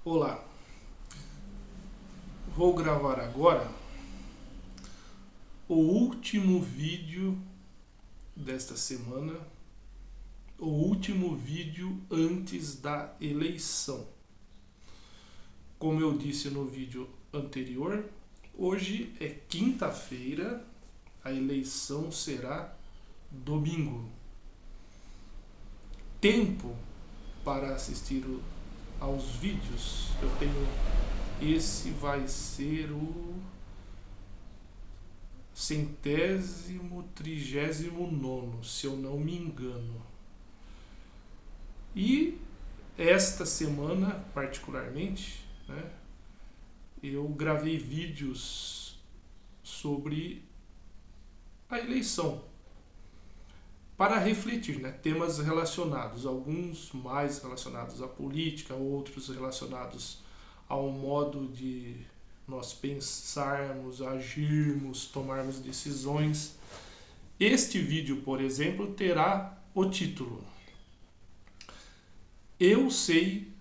Olá, vou gravar agora o último vídeo desta semana, o último vídeo antes da eleição. Como eu disse no vídeo anterior, hoje é quinta-feira, a eleição será domingo. Tempo para assistir aos vídeos, eu tenho. Esse vai ser o 139º, se eu não me engano. E esta semana, particularmente, né, eu gravei vídeos sobre a eleição para refletir, né, temas relacionados, alguns mais relacionados à política, outros relacionados ao modo de nós pensarmos, agirmos, tomarmos decisões. Este vídeo, por exemplo, terá o título: Eu sei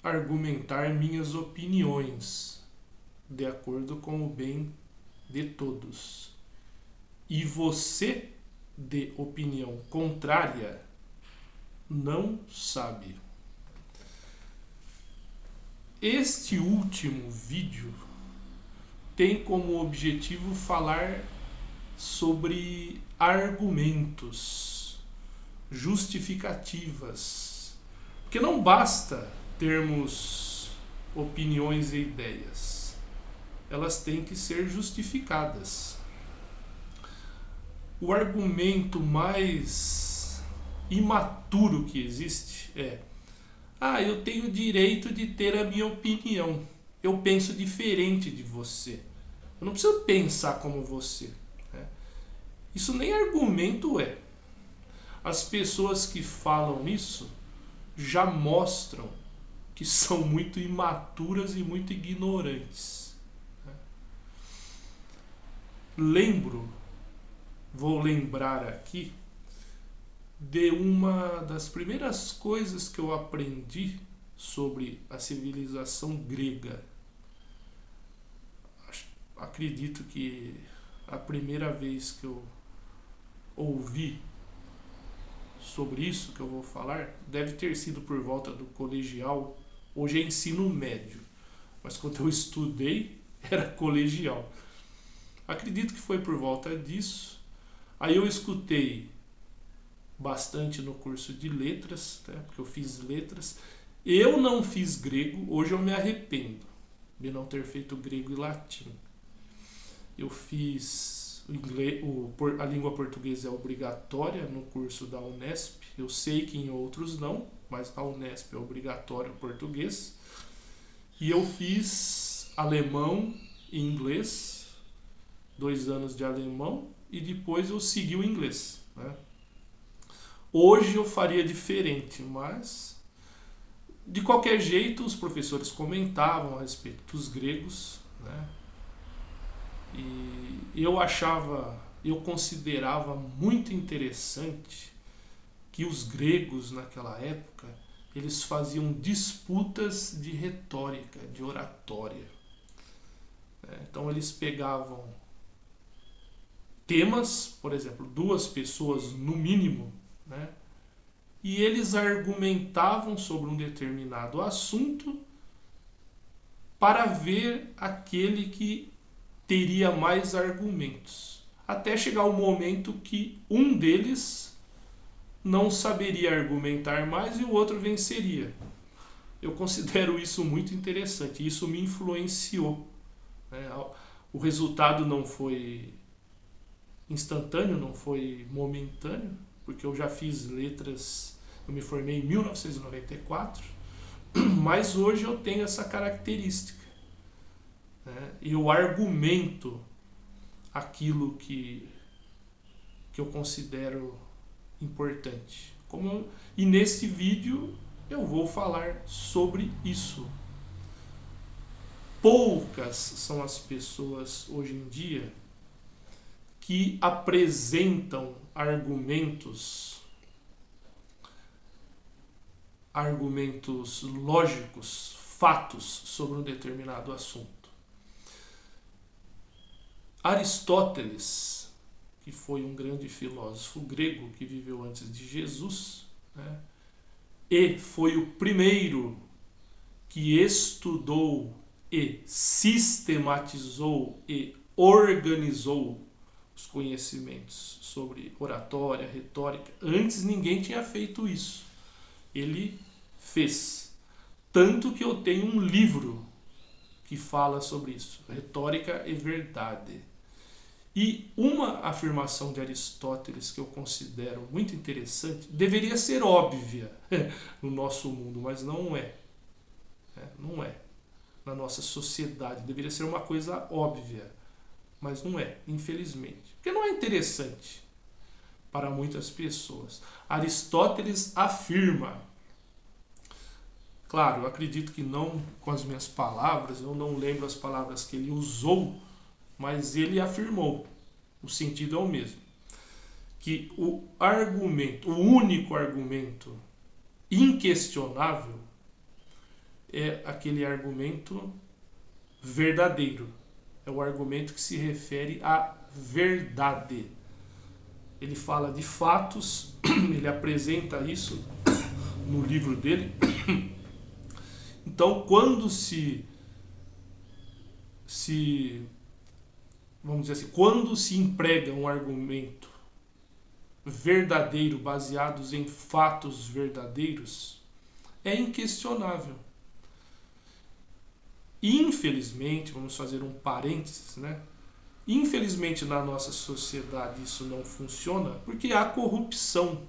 argumentar minhas opiniões de acordo com o bem de todos. E você, de opinião contrária, não sabe. Este último vídeo tem como objetivo falar sobre argumentos, justificativas, porque não basta termos opiniões e ideias, elas têm que ser justificadas. O argumento mais imaturo que existe é: eu tenho o direito de ter a minha opinião. Eu penso diferente de você. Eu não preciso pensar como você. Né? Isso nem argumento é. As pessoas que falam isso já mostram que são muito imaturas e muito ignorantes. Né? Vou lembrar aqui de uma das primeiras coisas que eu aprendi sobre a civilização grega. Acredito que a primeira vez que eu ouvi sobre isso que eu vou falar deve ter sido por volta do colegial. Hoje é ensino médio, mas quando eu estudei era colegial. Acredito que foi por volta disso. Aí eu escutei bastante no curso de letras, né, porque eu fiz letras. Eu não fiz grego, hoje eu me arrependo de não ter feito grego e latim. Eu fiz o inglês, a língua portuguesa é obrigatória no curso da Unesp. Eu sei que em outros não, mas na Unesp é obrigatório o português. E eu fiz alemão e inglês, 2 anos de alemão, e depois eu segui o inglês. Né? Hoje eu faria diferente, mas de qualquer jeito os professores comentavam a respeito dos gregos, né? E eu considerava muito interessante que os gregos naquela época, eles faziam disputas de retórica, de oratória. Então eles pegavam temas, por exemplo, 2 pessoas no mínimo, né? E eles argumentavam sobre um determinado assunto para ver aquele que teria mais argumentos, até chegar o momento que um deles não saberia argumentar mais e o outro venceria. Eu considero isso muito interessante, isso me influenciou. Né? O resultado não foi instantâneo, não foi momentâneo, porque eu já fiz letras, eu me formei em 1994, mas hoje eu tenho essa característica. Né? Eu argumento aquilo que eu considero importante. E nesse vídeo eu vou falar sobre isso. Poucas são as pessoas hoje em dia que apresentam argumentos lógicos, fatos sobre um determinado assunto. Aristóteles, que foi um grande filósofo grego que viveu antes de Jesus, né, e foi o primeiro que estudou e sistematizou e organizou os conhecimentos sobre oratória, retórica. Antes ninguém tinha feito isso. Ele fez. Tanto que eu tenho um livro que fala sobre isso, Retórica e Verdade. E uma afirmação de Aristóteles que eu considero muito interessante, deveria ser óbvia no nosso mundo, mas não é. Não é. Na nossa sociedade, deveria ser uma coisa óbvia, mas não é, infelizmente. Porque não é interessante para muitas pessoas. Aristóteles afirma, claro, eu acredito que não com as minhas palavras, eu não lembro as palavras que ele usou, mas ele afirmou, o sentido é o mesmo, que o único argumento inquestionável é aquele argumento verdadeiro. É o argumento que se refere à verdade. Ele fala de fatos, ele apresenta isso no livro dele. Então, quando vamos dizer assim, quando se emprega um argumento verdadeiro, baseados em fatos verdadeiros, é inquestionável. Infelizmente, vamos fazer um parênteses, né? Infelizmente na nossa sociedade isso não funciona porque há corrupção.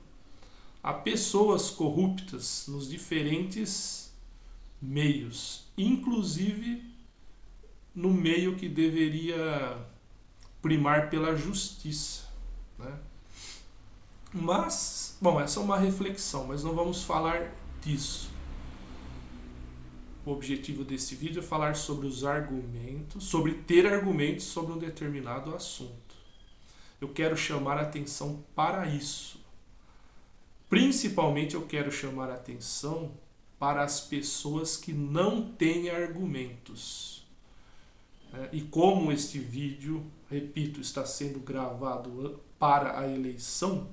Há pessoas corruptas nos diferentes meios, inclusive no meio que deveria primar pela justiça, né? Mas, bom, essa é uma reflexão, mas não vamos falar disso. O objetivo desse vídeo é falar sobre os argumentos, sobre ter argumentos sobre um determinado assunto. Eu quero chamar a atenção para isso. Principalmente eu quero chamar a atenção para as pessoas que não têm argumentos. E como este vídeo, repito, está sendo gravado para a eleição,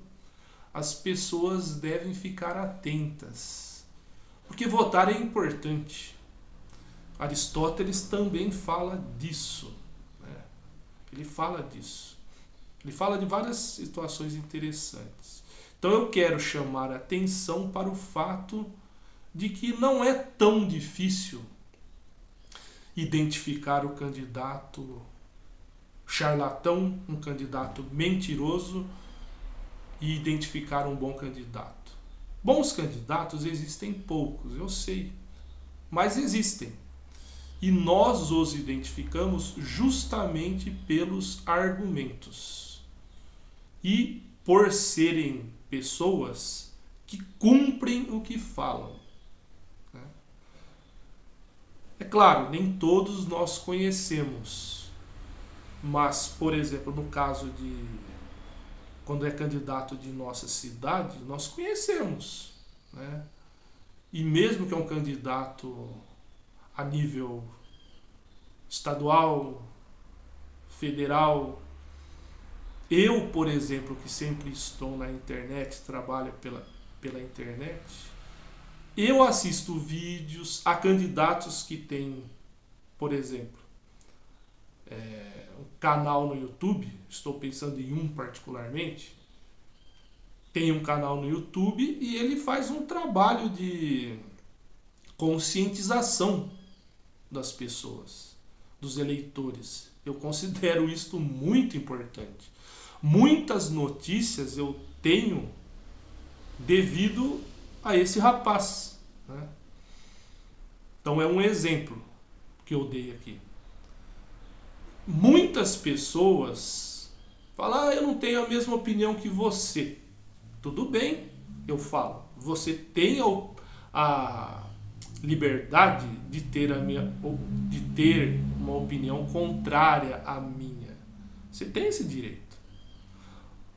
as pessoas devem ficar atentas. Porque votar é importante. Aristóteles também fala disso, né? Ele fala disso. Ele fala de várias situações interessantes. Então eu quero chamar a atenção para o fato de que não é tão difícil identificar o candidato charlatão, um candidato mentiroso, e identificar um bom candidato. Bons candidatos existem poucos, eu sei, mas existem. E nós os identificamos justamente pelos argumentos. E por serem pessoas que cumprem o que falam. É claro, nem todos nós conhecemos. Mas, por exemplo, no caso de quando é candidato de nossa cidade, nós conhecemos, né? E mesmo que é um candidato a nível estadual, federal, eu, por exemplo, que sempre estou na internet, trabalho pela internet, eu assisto vídeos a candidatos que têm, por exemplo, um canal no YouTube, estou pensando em um particularmente, tem um canal no YouTube e ele faz um trabalho de conscientização das pessoas, dos eleitores. Eu considero isto muito importante. Muitas notícias eu tenho devido a esse rapaz, né? Então é um exemplo que eu dei aqui. Muitas pessoas falam, eu não tenho a mesma opinião que você. Tudo bem, eu falo. Você tem a liberdade de ter uma opinião contrária à minha. Você tem esse direito.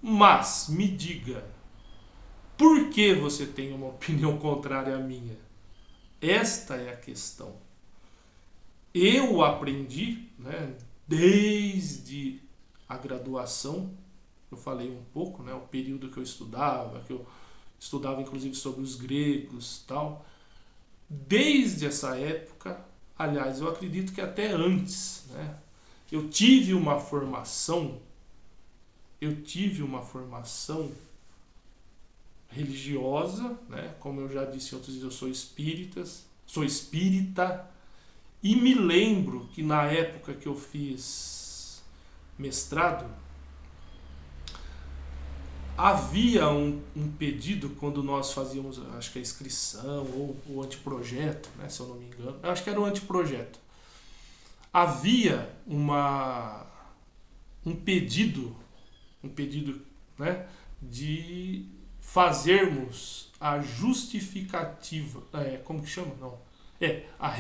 Mas me diga, por que você tem uma opinião contrária à minha? Esta é a questão. Eu aprendi, né, desde a graduação, eu falei um pouco, né, o período que eu estudava inclusive sobre os gregos e tal. Desde essa época, aliás, eu acredito que até antes, né, eu tive uma formação religiosa, né, como eu já disse em outros vídeos, eu sou espírita, e me lembro que na época que eu fiz mestrado, havia um pedido quando nós fazíamos, acho que a inscrição ou o anteprojeto, né, se eu não me engano, acho que era o anteprojeto. Havia um pedido, né, de fazermos a justificativa, como que chama? Não. A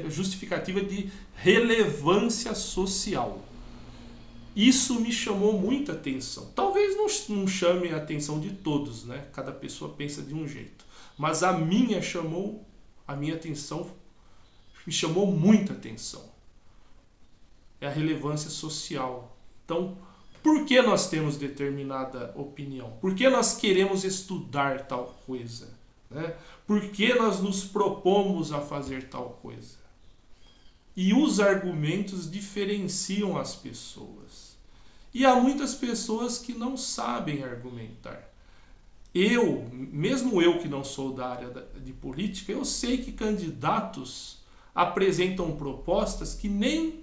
justificativa de relevância social. Isso me chamou muita atenção. Talvez não chame a atenção de todos, né? Cada pessoa pensa de um jeito. Mas a minha atenção, me chamou muita atenção. É a relevância social. Então, por que nós temos determinada opinião? Por que nós queremos estudar tal coisa? Né? Por que nós nos propomos a fazer tal coisa? E os argumentos diferenciam as pessoas. E há muitas pessoas que não sabem argumentar. Mesmo eu que não sou da área de política, eu sei que candidatos apresentam propostas que nem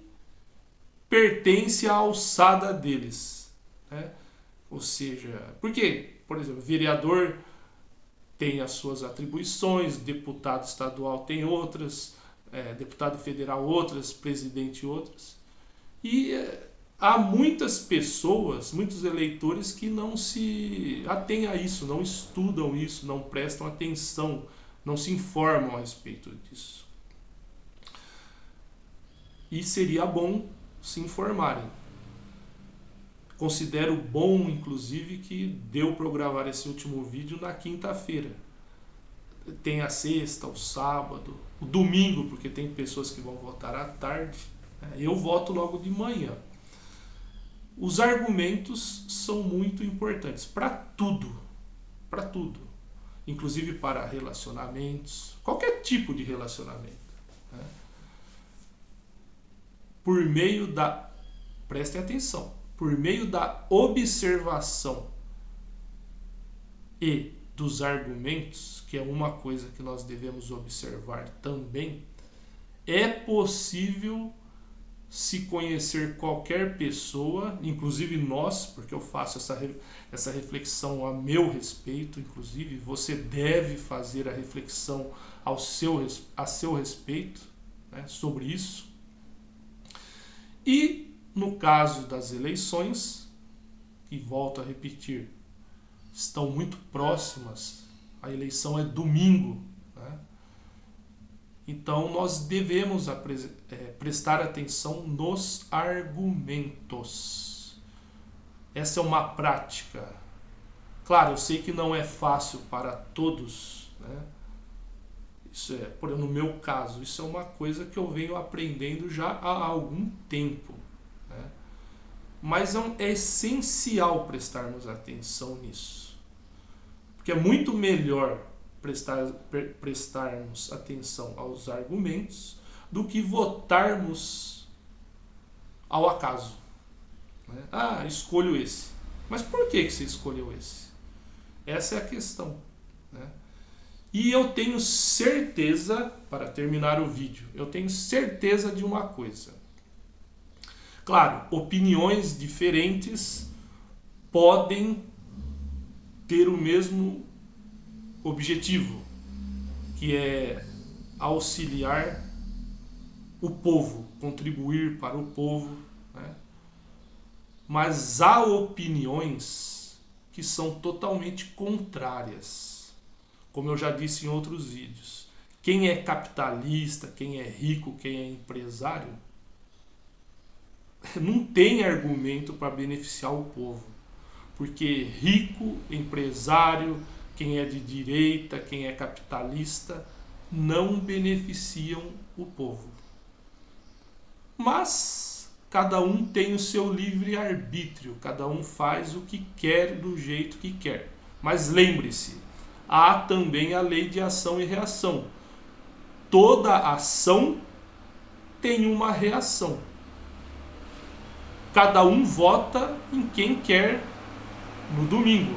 pertencem à alçada deles. Né? Ou seja, porque, por exemplo, vereador tem as suas atribuições, deputado estadual tem outras, deputado federal outras, presidente outras. E há muitas pessoas, muitos eleitores que não se atêm a isso, não estudam isso, não prestam atenção, não se informam a respeito disso. E seria bom se informarem. Considero bom, inclusive, que deu para eu gravar esse último vídeo na quinta-feira. Tem a sexta, o sábado, o domingo, porque tem pessoas que vão votar à tarde. Eu voto logo de manhã. Os argumentos são muito importantes para tudo. Para tudo. Inclusive para relacionamentos. Qualquer tipo de relacionamento. Né? Por meio da... Prestem atenção. Por meio da observação e dos argumentos, que é uma coisa que nós devemos observar também, é possível se conhecer qualquer pessoa, inclusive nós, porque eu faço essa reflexão a meu respeito, inclusive você deve fazer a reflexão a seu respeito, né, sobre isso. E no caso das eleições, que volto a repetir, estão muito próximas, a eleição é domingo, né? Então nós devemos prestar atenção nos argumentos. Essa é uma prática. Claro, eu sei que não é fácil para todos, né? Isso no meu caso, isso é uma coisa que eu venho aprendendo já há algum tempo, né? Mas é essencial prestarmos atenção nisso. Porque é muito melhor prestarmos atenção aos argumentos do que votarmos ao acaso. Né? Escolho esse. Mas por que você escolheu esse? Essa é a questão. Né? E eu tenho certeza, para terminar o vídeo, eu tenho certeza de uma coisa. Claro, opiniões diferentes podem ter o mesmo objetivo, que é auxiliar o povo, contribuir para o povo, né? Mas há opiniões que são totalmente contrárias, como eu já disse em outros vídeos. Quem é capitalista, quem é rico, quem é empresário, não tem argumento para beneficiar o povo. Porque rico, empresário, quem é de direita, quem é capitalista, não beneficiam o povo. Mas cada um tem o seu livre-arbítrio, cada um faz o que quer do jeito que quer. Mas lembre-se, há também a lei de ação e reação. Toda ação tem uma reação. Cada um vota em quem quer no domingo.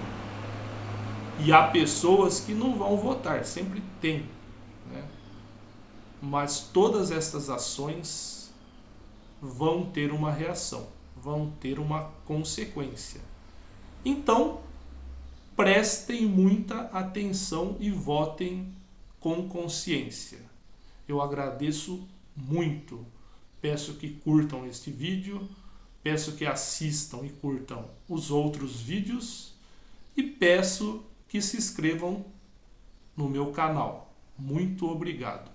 E há pessoas que não vão votar, sempre tem, né? Mas todas estas ações vão ter uma reação, vão ter uma consequência. Então, prestem muita atenção e votem com consciência. Eu agradeço muito. Peço que curtam este vídeo, peço que assistam e curtam os outros vídeos e peço que se inscrevam no meu canal. Muito obrigado.